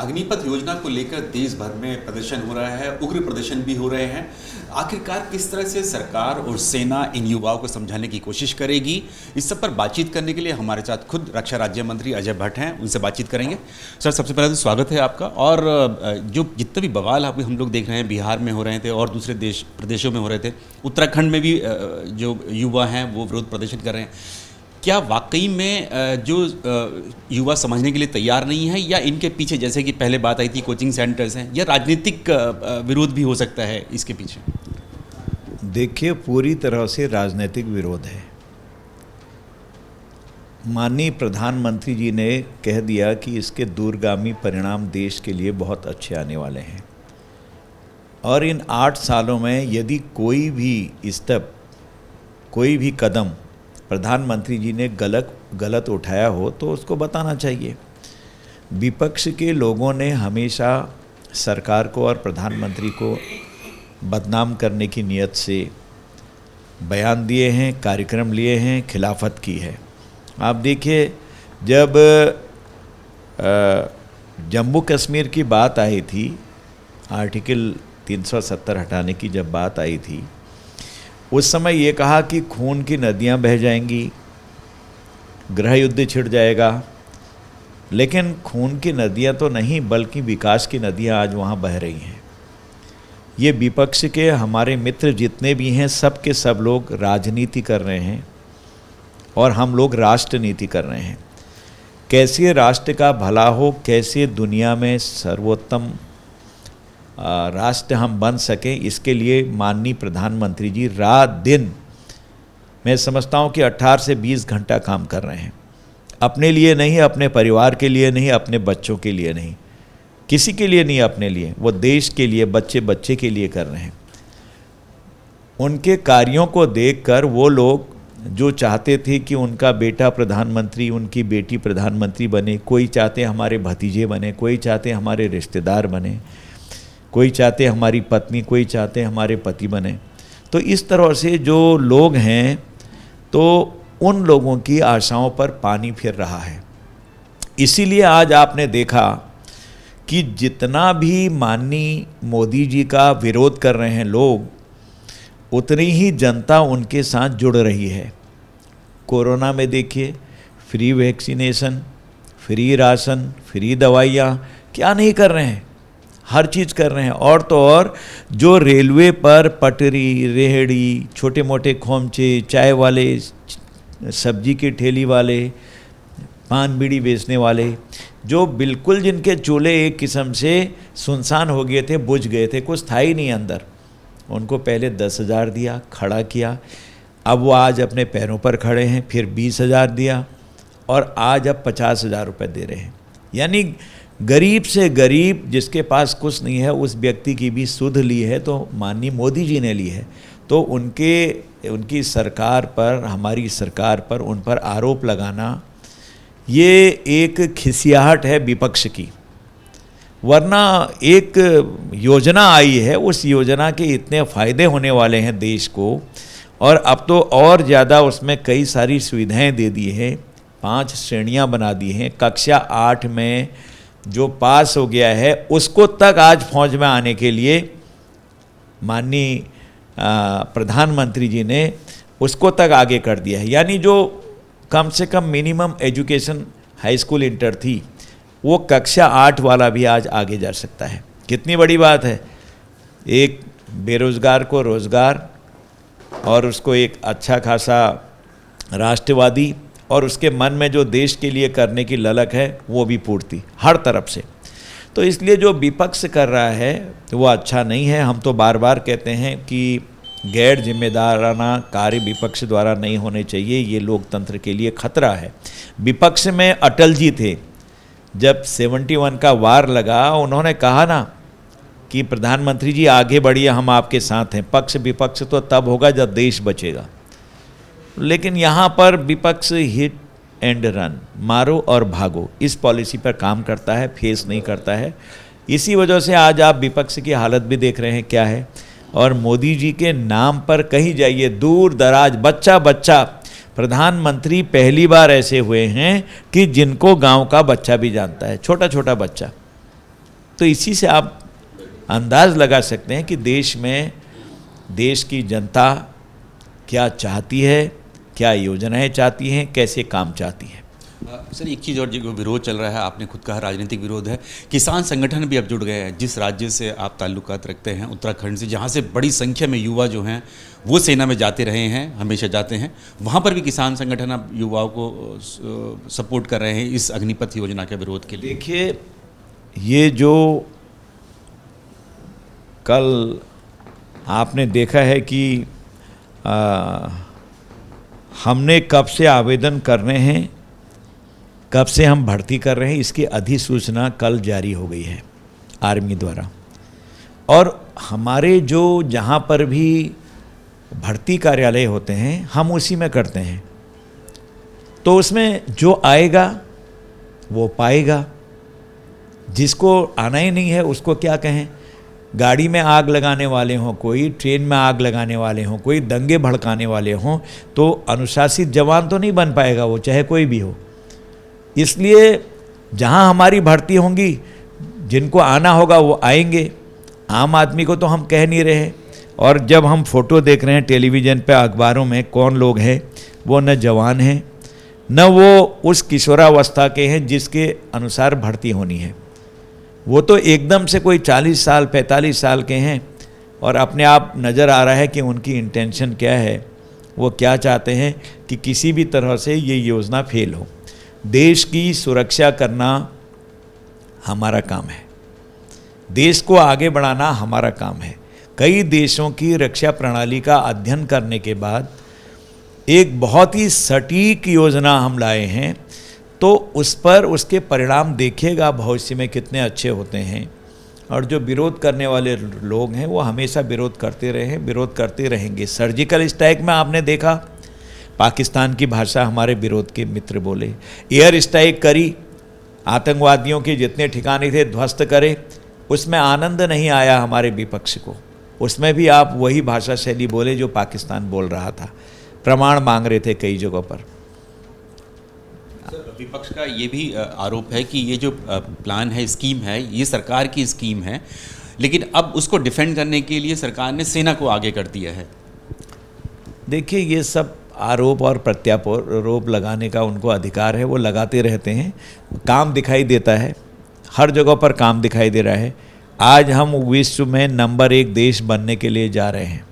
अग्निपथ योजना को लेकर देश भर में प्रदर्शन हो रहा है, उग्र प्रदर्शन भी हो रहे हैं। आखिरकार किस तरह से सरकार और सेना इन युवाओं को समझाने की कोशिश करेगी, इस सब पर बातचीत करने के लिए हमारे साथ खुद रक्षा राज्य मंत्री अजय भट्ट हैं, उनसे बातचीत करेंगे। सर, सबसे पहले तो स्वागत है आपका। और जो जितने भी बवाल अभी हम लोग देख रहे हैं, बिहार में हो रहे थे और दूसरे प्रदेशों में हो रहे थे, उत्तराखंड में भी जो युवा हैं वो विरोध प्रदर्शन कर रहे हैं, क्या वाकई में जो युवा समझने के लिए तैयार नहीं है, या इनके पीछे, जैसे कि पहले बात आई थी कोचिंग सेंटर्स हैं, या राजनीतिक विरोध भी हो सकता है इसके पीछे? देखिए, पूरी तरह से राजनीतिक विरोध है। माननीय प्रधानमंत्री जी ने कह दिया कि इसके दूरगामी परिणाम देश के लिए बहुत अच्छे आने वाले हैं, और इन 8 सालों में यदि कोई भी स्टेप, कोई भी कदम प्रधानमंत्री जी ने गलत उठाया हो तो उसको बताना चाहिए। विपक्ष के लोगों ने हमेशा सरकार को और प्रधानमंत्री को बदनाम करने की नीयत से बयान दिए हैं, कार्यक्रम लिए हैं, खिलाफत की है। आप देखिए, जब जम्मू कश्मीर की बात आई थी, आर्टिकल 370 हटाने की जब बात आई थी, उस समय ये कहा कि खून की नदियां बह जाएंगी, गृह युद्ध छिड़ जाएगा। लेकिन खून की नदियां तो नहीं, बल्कि विकास की नदियां आज वहाँ बह रही हैं। ये विपक्ष के हमारे मित्र जितने भी हैं, सब के सब लोग राजनीति कर रहे हैं और हम लोग राष्ट्र नीति कर रहे हैं। कैसे राष्ट्र का भला हो, कैसे दुनिया में सर्वोत्तम राष्ट्र हम बन सकें, इसके लिए माननीय प्रधानमंत्री जी रात दिन, मैं समझता हूँ कि 18 से 20 घंटा काम कर रहे हैं। अपने लिए नहीं, अपने परिवार के लिए नहीं, अपने बच्चों के लिए नहीं, किसी के लिए नहीं, अपने लिए, वो देश के लिए, बच्चे बच्चे के लिए कर रहे हैं। उनके कार्यों को देखकर वो लोग जो चाहते थे कि उनका बेटा प्रधानमंत्री, उनकी बेटी प्रधानमंत्री बने, कोई चाहते हमारे भतीजे बने, कोई चाहते हमारे रिश्तेदार बने, कोई चाहते हमारी पत्नी, कोई चाहते हमारे पति बने। तो इस तरह से जो लोग हैं, तो उन लोगों की आशाओं पर पानी फिर रहा है। इसीलिए आज आपने देखा कि जितना भी माननीय मोदी जी का विरोध कर रहे हैं लोग, उतनी ही जनता उनके साथ जुड़ रही है। कोरोना में देखिए, free vaccination, free ration, free दवाइयाँ, क्या नहीं कर रहे हैं, हर चीज़ कर रहे हैं। और तो और जो रेलवे पर पटरी, रेहड़ी, छोटे मोटे खोमचे, चाय वाले, सब्जी के ठेली वाले, पान बीड़ी बेचने वाले, जो बिल्कुल जिनके चूल्हे एक किस्म से सुनसान हो गए थे, बुझ गए थे, कुछ था ही नहीं अंदर, उनको पहले 10,000 दिया, खड़ा किया। अब वो आज अपने पैरों पर खड़े हैं, फिर 20,000 दिया, और आज अब 50,000 रुपये दे रहे हैं। यानी गरीब से गरीब, जिसके पास कुछ नहीं है, उस व्यक्ति की भी सुध ली है तो माननीय मोदी जी ने ली है। तो उनकी सरकार पर, हमारी सरकार पर, उन पर आरोप लगाना, ये एक खिसियाहट है विपक्ष की। वरना एक योजना आई है, उस योजना के इतने फ़ायदे होने वाले हैं देश को, और अब तो और ज़्यादा उसमें कई सारी सुविधाएं दे दी हैं, 5 श्रेणियां बना दी हैं। कक्षा 8 में जो पास हो गया है, उसको तक आज फौज में आने के लिए माननीय प्रधानमंत्री जी ने उसको तक आगे कर दिया है। यानी जो कम से कम minimum education high school inter थी, वो कक्षा 8 वाला भी आज आगे जा सकता है। कितनी बड़ी बात है, एक बेरोज़गार को रोज़गार, और उसको एक अच्छा खासा राष्ट्रवादी, और उसके मन में जो देश के लिए करने की ललक है वो भी पूर्ति हर तरफ से। तो इसलिए जो विपक्ष कर रहा है वो अच्छा नहीं है। हम तो बार बार कहते हैं कि गैर जिम्मेदाराना कार्य विपक्ष द्वारा नहीं होने चाहिए, ये लोकतंत्र के लिए खतरा है। विपक्ष में अटल जी थे, जब 71 का वार लगा, उन्होंने कहा ना कि प्रधानमंत्री जी आगे बढ़िए, हम आपके साथ हैं। पक्ष विपक्ष तो तब होगा जब देश बचेगा। लेकिन यहाँ पर विपक्ष हिट एंड रन, मारो और भागो, इस पॉलिसी पर काम करता है, फेस नहीं करता है। इसी वजह से आज आप विपक्ष की हालत भी देख रहे हैं क्या है। और मोदी जी के नाम पर कहीं जाइए, दूर दराज, बच्चा बच्चा, प्रधानमंत्री पहली बार ऐसे हुए हैं कि जिनको गांव का बच्चा भी जानता है, छोटा छोटा बच्चा। तो इसी से आप अंदाज़ लगा सकते हैं कि देश में देश की जनता क्या चाहती है, क्या योजनाएं चाहती हैं, कैसे काम चाहती हैं। सर एक चीज़ और जो विरोध चल रहा है, आपने खुद कहा राजनीतिक विरोध है, किसान संगठन भी अब जुड़ गए हैं। जिस राज्य से आप ताल्लुकात रखते हैं, उत्तराखंड से, जहाँ से बड़ी संख्या में युवा जो हैं वो सेना में जाते रहे हैं, हमेशा जाते हैं, वहाँ पर भी किसान संगठन अब युवाओं को सपोर्ट कर रहे हैं इस अग्निपथ योजना के विरोध के लिए। देखिए, ये जो कल आपने देखा है कि हमने कब से आवेदन करने हैं, कब से हम भर्ती कर रहे हैं, इसकी अधिसूचना कल जारी हो गई है आर्मी द्वारा। और हमारे जो जहाँ पर भी भर्ती कार्यालय होते हैं हम उसी में करते हैं, तो उसमें जो आएगा वो पाएगा। जिसको आना ही नहीं है उसको क्या कहें। गाड़ी में आग लगाने वाले हों कोई, ट्रेन में आग लगाने वाले हों कोई, दंगे भड़काने वाले हों, तो अनुशासित जवान तो नहीं बन पाएगा वो, चाहे कोई भी हो। इसलिए जहाँ हमारी भर्ती होंगी, जिनको आना होगा वो आएंगे। आम आदमी को तो हम कह नहीं रहे। और जब हम फ़ोटो देख रहे हैं टेलीविज़न पे, अखबारों में, कौन लोग हैं, वो न जवान हैं न वो उस किशोरावस्था के हैं जिसके अनुसार भर्ती होनी है। वो तो एकदम से कोई 40 साल 45 साल के हैं और अपने आप नज़र आ रहा है कि उनकी इंटेंशन क्या है, वो क्या चाहते हैं कि किसी भी तरह से ये योजना फेल हो। देश की सुरक्षा करना हमारा काम है, देश को आगे बढ़ाना हमारा काम है। कई देशों की रक्षा प्रणाली का अध्ययन करने के बाद एक बहुत ही सटीक योजना हम लाए हैं, तो उस पर उसके परिणाम देखिएगा भविष्य में कितने अच्छे होते हैं। और जो विरोध करने वाले लोग हैं वो हमेशा विरोध करते रहे हैं, विरोध करते रहेंगे। सर्जिकल स्ट्राइक में आपने देखा पाकिस्तान की भाषा हमारे विरोध के मित्र बोले, एयर स्ट्राइक करी, आतंकवादियों के जितने ठिकाने थे ध्वस्त करे, उसमें आनंद नहीं आया हमारे विपक्ष को। उसमें भी आप वही भाषा शैली बोले जो पाकिस्तान बोल रहा था, प्रमाण मांग रहे थे कई जगहों पर। विपक्ष का ये भी आरोप है कि ये जो प्लान है, स्कीम है, ये सरकार की स्कीम है, लेकिन अब उसको डिफेंड करने के लिए सरकार ने सेना को आगे कर दिया है। देखिए, ये सब आरोप और प्रत्यारोप लगाने का उनको अधिकार है, वो लगाते रहते हैं। काम दिखाई देता है, हर जगह पर काम दिखाई दे रहा है। आज हम विश्व में नंबर 1 देश बनने के लिए जा रहे हैं।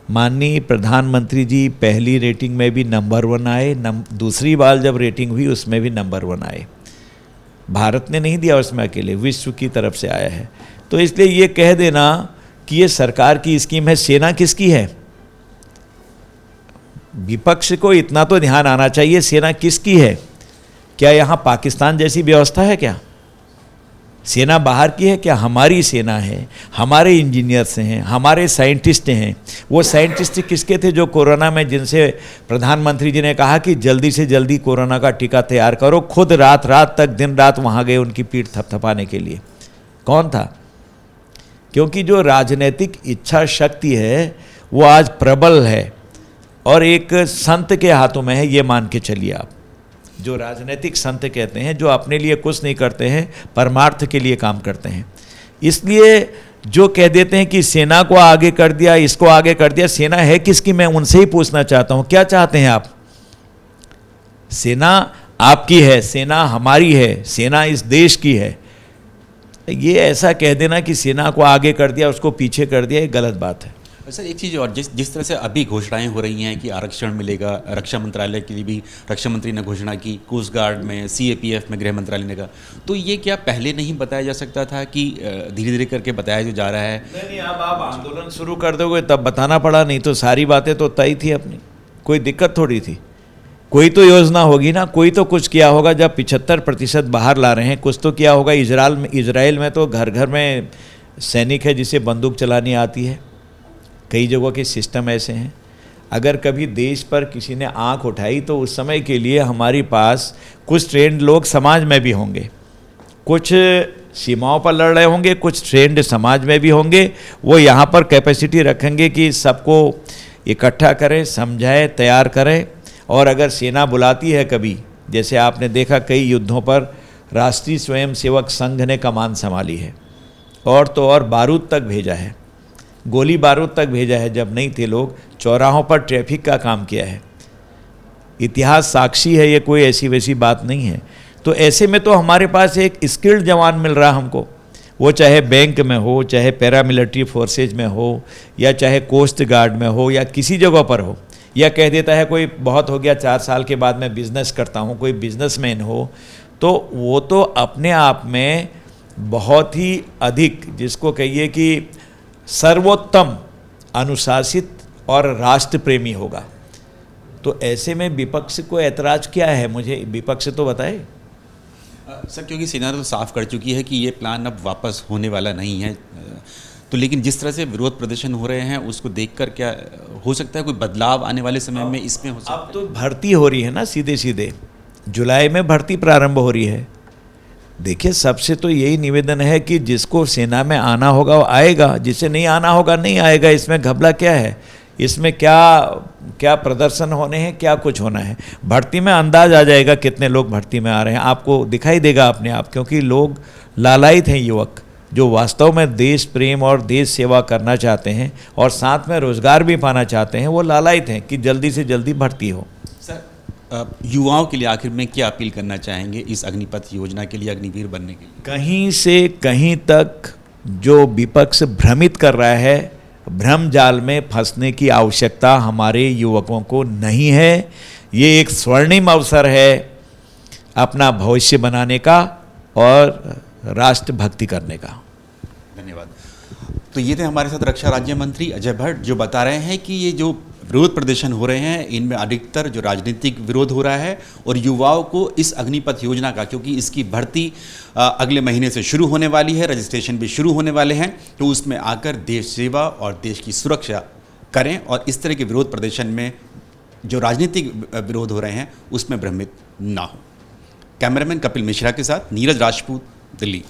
माननीय प्रधानमंत्री जी पहली रेटिंग में भी नंबर 1 आए, दूसरी बार जब रेटिंग हुई उसमें भी नंबर 1 आए। भारत ने नहीं दिया उसमें अकेले, विश्व की तरफ से आया है। तो इसलिए ये कह देना कि ये सरकार की स्कीम है, सेना किसकी है? विपक्ष को इतना तो ध्यान आना चाहिए, सेना किसकी है? क्या यहाँ पाकिस्तान जैसी व्यवस्था है क्या? सेना बाहर की है क्या? हमारी सेना है, हमारे इंजीनियर्स हैं, हमारे साइंटिस्ट हैं। वो साइंटिस्ट किसके थे जो कोरोना में, जिनसे प्रधानमंत्री जी ने कहा कि जल्दी से जल्दी कोरोना का टीका तैयार करो, खुद रात रात तक दिन रात वहाँ गए उनकी पीठ थपथपाने के लिए? कौन था? क्योंकि जो राजनीतिक इच्छा शक्ति है वो आज प्रबल है और एक संत के हाथों में है, ये मान के चलिए आप। जो राजनीतिक संत कहते हैं, जो अपने लिए कुछ नहीं करते हैं, परमार्थ के लिए काम करते हैं। इसलिए जो कह देते हैं कि सेना को आगे कर दिया, इसको आगे कर दिया, सेना है किसकी? मैं उनसे ही पूछना चाहता हूं, क्या चाहते हैं आप? सेना आपकी है, सेना हमारी है, सेना इस देश की है। ये ऐसा कह देना कि सेना को आगे कर दिया, उसको पीछे कर दिया, ये गलत बात है। सर एक चीज़ और, जिस तरह से अभी घोषणाएं हो रही हैं कि आरक्षण मिलेगा, रक्षा मंत्रालय के लिए भी रक्षा मंत्री ने घोषणा की, कोस्ट गार्ड में, सीएपीएफ में गृह मंत्रालय ने कहा, तो ये क्या पहले नहीं बताया जा सकता था कि धीरे धीरे करके बताया जो जा रहा है? नहीं, अब आप आंदोलन शुरू कर दोगे तब बताना पड़ा, नहीं तो सारी बातें तो तय थी अपनी, कोई दिक्कत थोड़ी थी। कोई तो योजना होगी ना, कोई तो कुछ किया होगा। जब 75% बाहर ला रहे हैं, कुछ तो किया होगा। इजराइल में तो घर घर में सैनिक है जिसे बंदूक चलानी आती है। कई जगहों के सिस्टम ऐसे हैं। अगर कभी देश पर किसी ने आंख उठाई तो उस समय के लिए हमारे पास कुछ ट्रेंड लोग समाज में भी होंगे, कुछ सीमाओं पर लड़ रहे होंगे, कुछ ट्रेंड समाज में भी होंगे। वो यहाँ पर कैपेसिटी रखेंगे कि सबको इकट्ठा करें, समझाएं, तैयार करें। और अगर सेना बुलाती है कभी, जैसे आपने देखा कई युद्धों पर राष्ट्रीय स्वयंसेवक संघ ने कमान संभाली है, और तो और बारूद तक भेजा है, गोली बारूद तक भेजा है। जब नहीं थे लोग, चौराहों पर ट्रैफिक का काम किया है। इतिहास साक्षी है, ये कोई ऐसी वैसी बात नहीं है। तो ऐसे में तो हमारे पास एक स्किल्ड जवान मिल रहा हमको, वो चाहे बैंक में हो, चाहे पैरामिलिट्री फोर्सेज में हो, या चाहे कोस्ट गार्ड में हो, या किसी जगह पर हो, या कह देता है कोई बहुत हो गया 4 साल के बाद मैं बिजनेस करता हूँ, कोई बिजनेसमैन हो, तो वो तो अपने आप में बहुत ही अधिक, जिसको कहिए कि सर्वोत्तम, अनुशासित और राष्ट्र प्रेमी होगा। तो ऐसे में विपक्ष को ऐतराज क्या है, मुझे विपक्ष तो बताए। सर, क्योंकि सेना तो साफ कर चुकी है कि ये प्लान अब वापस होने वाला नहीं है, तो लेकिन जिस तरह से विरोध प्रदर्शन हो रहे हैं उसको देखकर क्या हो सकता है कोई बदलाव आने वाले समय में इसमें हो सकता है? अब तो भर्ती हो रही है ना, सीधे सीधे जुलाई में भर्ती प्रारंभ हो रही है। देखिए, सबसे तो यही निवेदन है कि जिसको सेना में आना होगा वो आएगा, जिसे नहीं आना होगा नहीं आएगा। इसमें घबला क्या है, इसमें क्या प्रदर्शन होने हैं, क्या कुछ होना है। भर्ती में अंदाज आ जाएगा कितने लोग भर्ती में आ रहे हैं, आपको दिखाई देगा अपने आप, क्योंकि लोग लालायित हैं। युवक जो वास्तव में देश प्रेम और देश सेवा करना चाहते हैं और साथ में रोजगार भी पाना चाहते हैं, वो लालायित हैं कि जल्दी से जल्दी भर्ती हो। सर, युवाओं के लिए आखिर में क्या अपील करना चाहेंगे इस अग्निपथ योजना के लिए, अग्निवीर बनने के लिए? कहीं से कहीं तक जो विपक्ष भ्रमित कर रहा है, भ्रम जाल में फंसने की आवश्यकता हमारे युवकों को नहीं है। ये एक स्वर्णिम अवसर है अपना भविष्य बनाने का और राष्ट्रभक्ति करने का। धन्यवाद। तो ये थे हमारे साथ रक्षा राज्य मंत्री अजय भट्ट, जो बता रहे हैं कि ये जो विरोध प्रदर्शन हो रहे हैं इनमें अधिकतर जो राजनीतिक विरोध हो रहा है, और युवाओं को इस अग्निपथ योजना का, क्योंकि इसकी भर्ती अगले महीने से शुरू होने वाली है, रजिस्ट्रेशन भी शुरू होने वाले हैं, तो उसमें आकर देश सेवा और देश की सुरक्षा करें, और इस तरह के विरोध प्रदर्शन में जो राजनीतिक विरोध हो रहे हैं उसमें भ्रमित ना हो। कैमरामैन कपिल मिश्रा के साथ नीरज राजपूत, दिल्ली।